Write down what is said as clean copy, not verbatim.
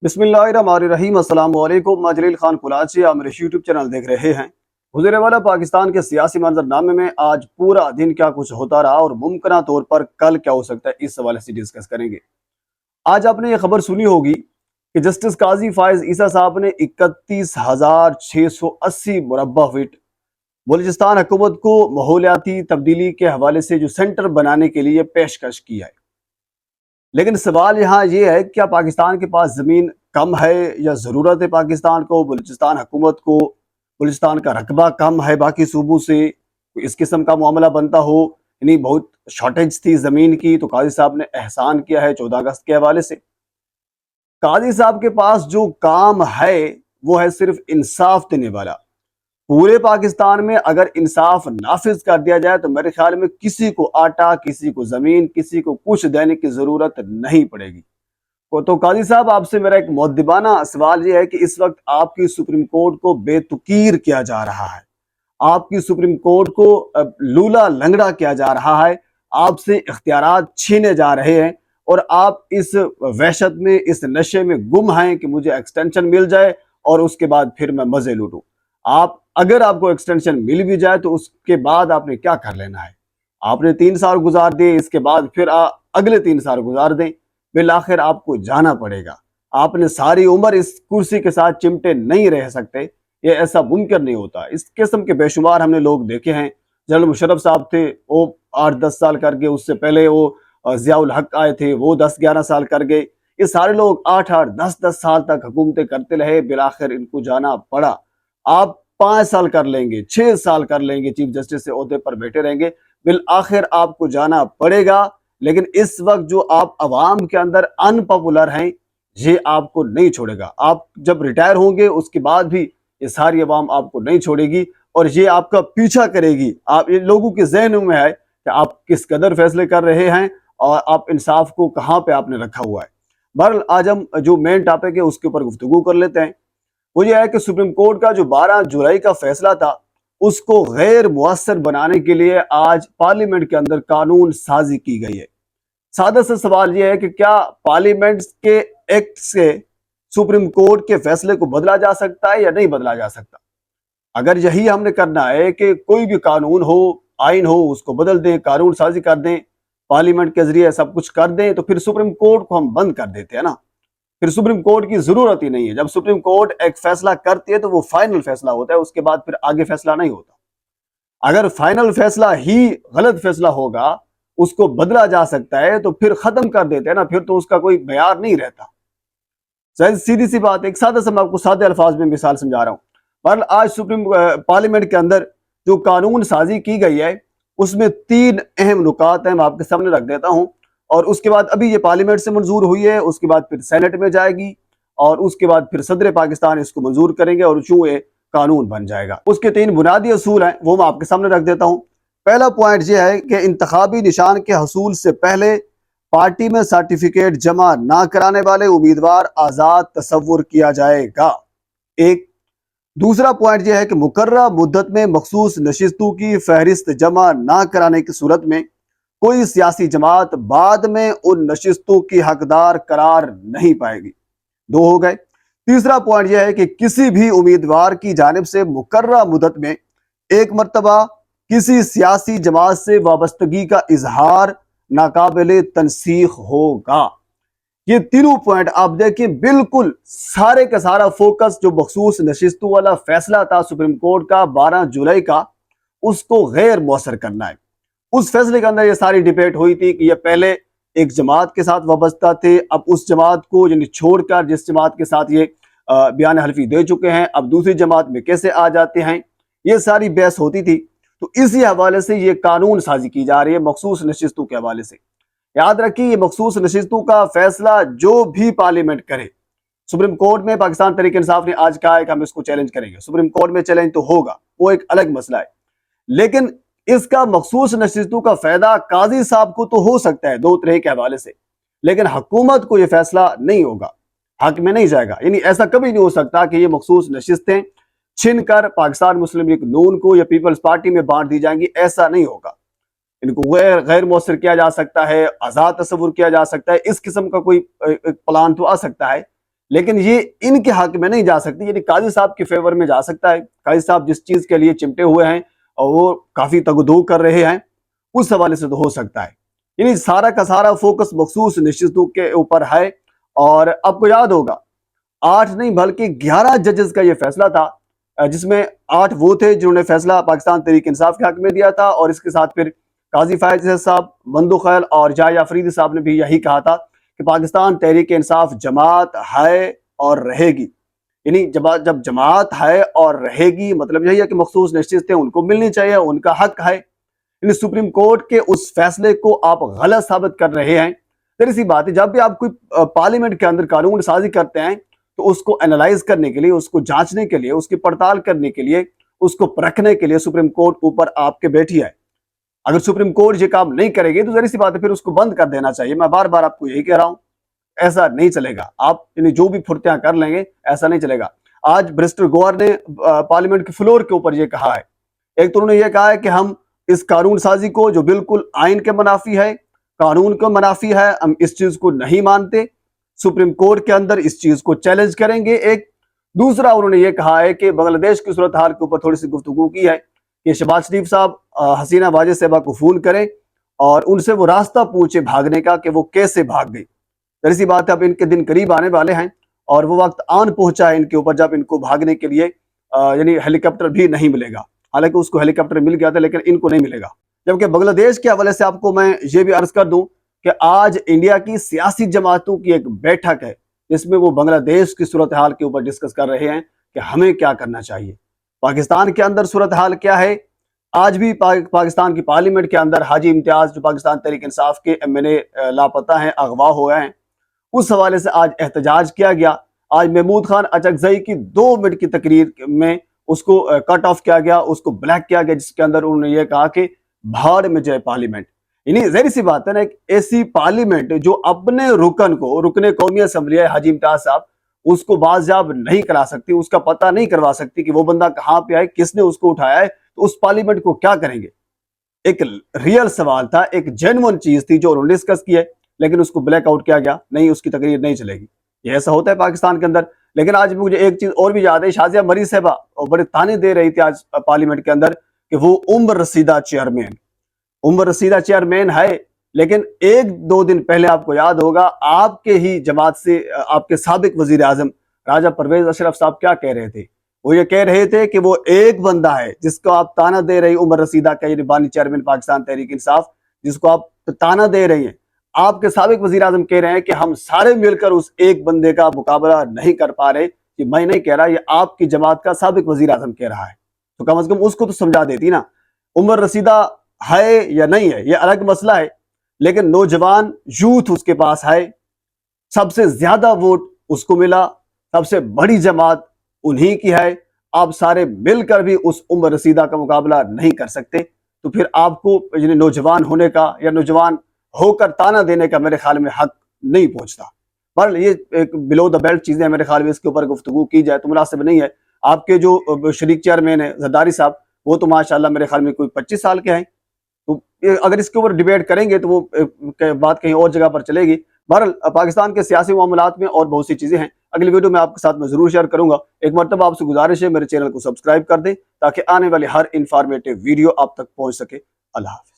बिस्मिल्लाहिर्रहमानिर्रहीम। अस्सलाम वालेकुम। मैं जलील खान कुलाची, आप मेरे यूट्यूब चैनल देख रहे हैं। गुज़रे वाला पाकिस्तान के सियासी मंजरनामे में आज पूरा दिन क्या कुछ होता रहा और मुमकिन तौर पर कल क्या हो सकता है, इस हवाले से डिस्कस करेंगे। आज आपने ये खबर सुनी होगी कि जस्टिस काजी फायज ईसा साहब ने 31,680 मुरब्बा फीट बलूचिस्तान हुकूमत को माहौलियाती तब्दीली के हवाले से जो सेंटर बनाने के लिए पेशकश की है। लेकिन सवाल यहाँ ये है, क्या पाकिस्तान के पास ज़मीन कम है या ज़रूरत है पाकिस्तान को, बलूचिस्तान हुकूमत को, बलूचिस्तान का रकबा कम है बाकी सूबों से, इस किस्म का मामला बनता हो, यानी बहुत शॉर्टेज थी ज़मीन की, तो काजी साहब ने एहसान किया है 14 अगस्त के हवाले से। काजी साहब के पास जो काम है वो है सिर्फ इंसाफ देने वाला। पूरे पाकिस्तान में अगर इंसाफ नाफिज कर दिया जाए तो मेरे ख्याल में किसी को आटा, किसी को जमीन, किसी को कुछ देने की जरूरत नहीं पड़ेगी। तो काजी साहब, आपसे मेरा एक मुअद्दिबाना सवाल ये है कि इस वक्त आपकी सुप्रीम कोर्ट को बेतुकीर किया जा रहा है, आपकी सुप्रीम कोर्ट को लूला लंगड़ा किया जा रहा है, आपसे इख्तियारात छीने जा रहे हैं और आप इस वहशत में, इस नशे में गुम हैं कि मुझे एक्सटेंशन मिल जाए और उसके बाद फिर मैं मजे लूटूं। आप अगर आपको एक्सटेंशन मिल भी जाए तो उसके बाद आपने क्या कर लेना है? आपने 3 साल गुजार दिए, इसके बाद फिर अगले 3 साल गुजार दें, बिल आखिर आपको जाना पड़ेगा। आपने सारी उम्र इस कुर्सी के साथ चिमटे नहीं रह सकते, ये ऐसा मुमकिन नहीं होता। इस किस्म के बेशुमार हमने लोग देखे हैं। जनरल मुशर्रफ साहब थे, वो 8-10 साल कर गए, उससे पहले वो जियाउल हक आए थे, वो 10-11 साल कर गए। ये सारे लोग 8-8, 10-10 साल तक हुकूमतें करते रहे, बिल आखिर इनको जाना पड़ा। आप 5 साल कर लेंगे, 6 साल कर लेंगे, चीफ जस्टिस से ओहदे पर बैठे रहेंगे, बिल आखिर आपको जाना पड़ेगा। लेकिन इस वक्त जो आप अवाम के अंदर अनपॉपुलर हैं, ये आपको नहीं छोड़ेगा। आप जब रिटायर होंगे उसके बाद भी ये सारी अवाम आपको नहीं छोड़ेगी और ये आपका पीछा करेगी। आप ये लोगों के ज़हन में है कि आप किस कदर फैसले कर रहे हैं और आप इंसाफ को कहाँ पे आपने रखा हुआ है। बहरहाल आज हम जो मेन टॉपिक है उसके ऊपर गुफ्तगू कर लेते हैं। वो ये है कि सुप्रीम कोर्ट का जो 12 जुलाई का फैसला था उसको गैर मुअस्सर बनाने के लिए आज पार्लियामेंट के अंदर कानून साजी की गई है। सादा सा सवाल ये है कि क्या पार्लियामेंट के एक्ट से सुप्रीम कोर्ट के फैसले को बदला जा सकता है या नहीं बदला जा सकता? अगर यही हमने करना है कि कोई भी कानून हो, आइन हो, उसको बदल दें, कानून साजी कर दें, पार्लियामेंट के जरिए सब कुछ कर दें, तो फिर सुप्रीम कोर्ट को हम बंद कर देते हैं ना, फिर सुप्रीम कोर्ट की जरूरत ही नहीं है। जब सुप्रीम कोर्ट एक फैसला करती है तो वो फाइनल फैसला होता है, उसके बाद फिर आगे फैसला नहीं होता। अगर फाइनल फैसला ही गलत फैसला होगा, उसको बदला जा सकता है, तो फिर खत्म कर देते हैं ना, फिर तो उसका कोई मेयार नहीं रहता। सीधी सी बात, एक सादा सा मैं आपको सादे अल्फाज में मिसाल समझा रहा हूँ। पर आज सुप्रीम पार्लियामेंट के अंदर जो कानून साजी की गई है उसमें 3 अहम नुकात हैं, मैं आपके सामने रख देता हूँ। और उसके बाद अभी ये पार्लियामेंट से मंजूर हुई है, उसके बाद फिर सेनेट में जाएगी और उसके बाद फिर सदर पाकिस्तान इसको मंजूर करेंगे और चूँ ये कानून बन जाएगा। उसके 3 बुनियादी असूल हैं, वो मैं आपके सामने रख देता हूँ। पहला पॉइंट ये है कि इंतखाबी निशान के हसूल से पहले पार्टी में सर्टिफिकेट जमा ना कराने वाले उम्मीदवार आजाद तस्वुर किया जाएगा। एक दूसरा पॉइंट यह है कि मुकर्रर मुद्दत में मखसूस नशिस्तों की फहरिस्त जमा ना कराने की सूरत में कोई सियासी जमात बाद में उन नशिस्तों की हकदार करार नहीं पाएगी। 2 हो गए। तीसरा पॉइंट यह है कि किसी भी उम्मीदवार की जानिब से मुकर्रर मुद्दत में एक मर्तबा किसी सियासी जमात से वाबस्तगी का इजहार नाकाबिले तनसीख होगा। ये तीनों पॉइंट आप देखिए, बिल्कुल सारे का सारा फोकस जो मखसूस नशिस्तों वाला फैसला था सुप्रीम कोर्ट का 12 जुलाई का, उसको गैर मौसर करना है। उस फैसले के अंदर ये सारी डिबेट हुई थी कि ये पहले एक जमात के साथ वाबस्ता थे, अब उस जमात को यानी छोड़कर जिस जमात के साथ ये बयान हल्फी दे चुके हैं, अब दूसरी जमात में कैसे आ जाते हैं, ये सारी बहस होती थी। तो इसी हवाले से ये कानून साजी की जा रही है मखसूस नशिस्तों के हवाले से। याद रखिए, ये मखसूस नशिस्तों का फैसला जो भी पार्लियामेंट करे, सुप्रीम कोर्ट में पाकिस्तान तहरीक इंसाफ ने आज कहा है कि हम इसको चैलेंज करेंगे, सुप्रीम कोर्ट में चैलेंज तो होगा, वो एक अलग मसला है। लेकिन इसका मखसूस नशिस्तों का फायदा काजी साहब को तो हो सकता है 2 तरह के हवाले से, लेकिन हुकूमत को यह फैसला नहीं होगा, हक में नहीं जाएगा। यानी ऐसा कभी नहीं हो सकता कि ये मखसूस नशिस्तें छिन कर पाकिस्तान मुस्लिम लीग नून को या पीपल्स पार्टी में बांट दी जाएंगी, ऐसा नहीं होगा। इनको गैर मौसर किया जा सकता है, आजाद तस्वुर किया जा सकता है, इस किस्म का कोई प्लान तो आ सकता है, لیکن یہ ان کے حق میں نہیں جا سکتی، یعنی قاضی صاحب کے فیور میں جا سکتا ہے۔ قاضی صاحب جس چیز کے لیے چمٹے ہوئے ہیں اور وہ کافی تگدو کر رہے ہیں، اس حوالے سے تو ہو سکتا ہے۔ یعنی سارا کا سارا فوکس مخصوص نشستوں کے اوپر ہے، اور آپ کو یاد ہوگا 8 نہیں بلکہ 11 ججز کا یہ فیصلہ تھا، جس میں 8 وہ تھے جنہوں نے فیصلہ پاکستان تحریک انصاف کے حق میں دیا تھا، اور اس کے ساتھ پھر قاضی فائز صاحب، مندو خیل اور جائے آفریدی صاحب نے بھی یہی کہا تھا کہ پاکستان تحریک انصاف جماعت ہے اور رہے گی۔ یعنی جب جماعت ہے اور رہے گی، مطلب یہی ہے کہ مخصوص نشستیں ان کو ملنی چاہیے، ان کا حق ہے۔ یعنی سپریم کورٹ کے اس فیصلے کو آپ غلط ثابت کر رہے ہیں۔ ذرا سی بات ہے، جب بھی آپ کوئی پارلیمنٹ کے اندر قانون سازی کرتے ہیں تو اس کو اینالائز کرنے کے لیے، اس کو جانچنے کے لیے، اس کی پڑتال کرنے کے لیے، اس کو پرکھنے کے لیے سپریم کورٹ اوپر آپ کے بیٹھی ہے۔ اگر سپریم کورٹ یہ کام نہیں کرے گی تو ذرا سی بات ہے پھر اس کو بند کر دینا چاہیے۔ میں بار بار آپ کو یہی کہہ رہا ہوں، ایسا نہیں چلے گا۔ آپ یعنی جو بھی پھرتیاں کر لیں گے، ایسا نہیں چلے گا۔ آج برسٹر گوہر نے پارلیمنٹ کے فلور کے اوپر یہ کہا ہے، ایک تو انہوں نے یہ کہا ہے کہ ہم اس قانون سازی کو جو بالکل آئین کے منافی ہے، قانون کو منافی ہے، ہم اس چیز کو نہیں مانتے، سپریم کورٹ کے اندر اس چیز کو چیلنج کریں گے۔ ایک دوسرا انہوں نے یہ کہا ہے کہ بنگلہ دیش کی صورتحال کے اوپر تھوڑی سی گفتگو کی ہے کہ شہباز شریف صاحب حسینہ واجد صاحبہ کو فون کریں اور ان سے وہ راستہ پوچھے بھاگنے کا کہ وہ کیسے بھاگ گئی۔ ظاہر سی بات ہے اب ان کے دن قریب آنے والے ہیں اور وہ وقت آن پہنچا ہے ان کے اوپر جب ان کو بھاگنے کے لیے یعنی ہیلی کاپٹر بھی نہیں ملے گا۔ حالانکہ اس کو ہیلی کاپٹر مل گیا تھا لیکن ان کو نہیں ملے گا۔ جبکہ بنگلہ دیش کے حوالے سے آپ کو میں یہ بھی عرض کر دوں کہ آج انڈیا کی سیاسی جماعتوں کی ایک بیٹھک ہے جس میں وہ بنگلہ دیش کی صورتحال کے اوپر ڈسکس کر رہے ہیں کہ ہمیں کیا کرنا چاہیے۔ پاکستان کے اندر صورتحال کیا ہے؟ آج بھی پاکستان کی پارلیمنٹ کے اندر حاجی امتیاز جو پاکستان تحریک انصاف کے MNA لاپتہ ہیں، اغوا ہوئے ہیں، اس حوالے سے آج احتجاج کیا گیا۔ آج محمود خان اچکزئی کی 2 منٹ کی تقریر میں اس کو کٹ آف کیا گیا، اس کو بلیک کیا گیا، جس کے اندر انہوں نے یہ کہا کہ بھاڑ میں جائے پارلیمنٹ۔ یعنی ظاہر سی بات ہے نا، ایک ایسی پارلیمنٹ جو اپنے رکن کو، رکن قومی اسمبلی ہے حاجی امتیاز صاحب، اس کو بازیاب نہیں کرا سکتی، اس کا پتہ نہیں کروا سکتی کہ وہ بندہ کہاں پہ آئے، کس نے اس کو اٹھایا ہے، تو اس پارلیمنٹ کو کیا کریں گے؟ ایک ریئل سوال تھا، ایک جینون چیز تھی جو انہوں نے ڈسکس کی ہے، لیکن اس کو بلیک آؤٹ کیا گیا، نہیں اس کی تقریر نہیں چلے گی۔ یہ ایسا ہوتا ہے پاکستان کے اندر۔ لیکن آج مجھے ایک چیز اور بھی یاد ہے، شازیہ مری صاحبہ بڑے تانے دے رہی تھی آج پارلیمنٹ کے اندر کہ وہ عمر رسیدہ چیئرمین ہے، لیکن 1-2 دن پہلے آپ کو یاد ہوگا آپ کے ہی جماعت سے آپ کے سابق وزیر اعظم راجہ پرویز اشرف صاحب کیا کہہ رہے تھے؟ وہ یہ کہہ رہے تھے کہ وہ ایک بندہ ہے جس کو آپ تانا دے رہی عمر رسیدہ کا، یعنی بانی چیئرمین پاکستان تحریک انصاف، جس کو آپ تانا دے رہی ہیں، آپ کے سابق وزیر اعظم کہہ رہے ہیں کہ ہم سارے مل کر اس ایک بندے کا مقابلہ نہیں کر پا رہے۔ یہ میں نہیں کہہ رہا، یہ آپ کی جماعت کا سابق وزیر اعظم کہہ رہا ہے، تو کم از کم اس کو تو سمجھا دیتی نا۔ عمر رسیدہ ہے یا نہیں ہے یہ الگ مسئلہ ہے، لیکن نوجوان یوتھ اس کے پاس ہے، سب سے زیادہ ووٹ اس کو ملا، سب سے بڑی جماعت انہی کی ہے۔ آپ سارے مل کر بھی اس عمر رسیدہ کا مقابلہ نہیں کر سکتے، تو پھر آپ کو یعنی نوجوان ہونے کا یا نوجوان ہو کر تانا دینے کا میرے خیال میں حق نہیں پہنچتا۔ بہرحال یہ ایک بلو دا بیلٹ چیزیں میرے خیال میں اس کے اوپر گفتگو کی جائے تو مناسب نہیں ہے۔ آپ کے جو شریک چیئرمین ہیں زرداری صاحب، وہ تو ماشاءاللہ میرے خیال میں کوئی 25 سال کے ہیں، تو اگر اس کے اوپر ڈیبیٹ کریں گے تو وہ بات کہیں اور جگہ پر چلے گی۔ بہرحال پاکستان کے سیاسی معاملات میں اور بہت سی چیزیں ہیں، اگلی ویڈیو میں آپ کے ساتھ میں ضرور شیئر کروں گا۔ ایک مرتبہ آپ سے گزارش ہے میرے چینل کو سبسکرائب کر دیں تاکہ آنے والی ہر انفارمیٹیو ویڈیو آپ تک پہنچ سکے۔ اللہ حافظ۔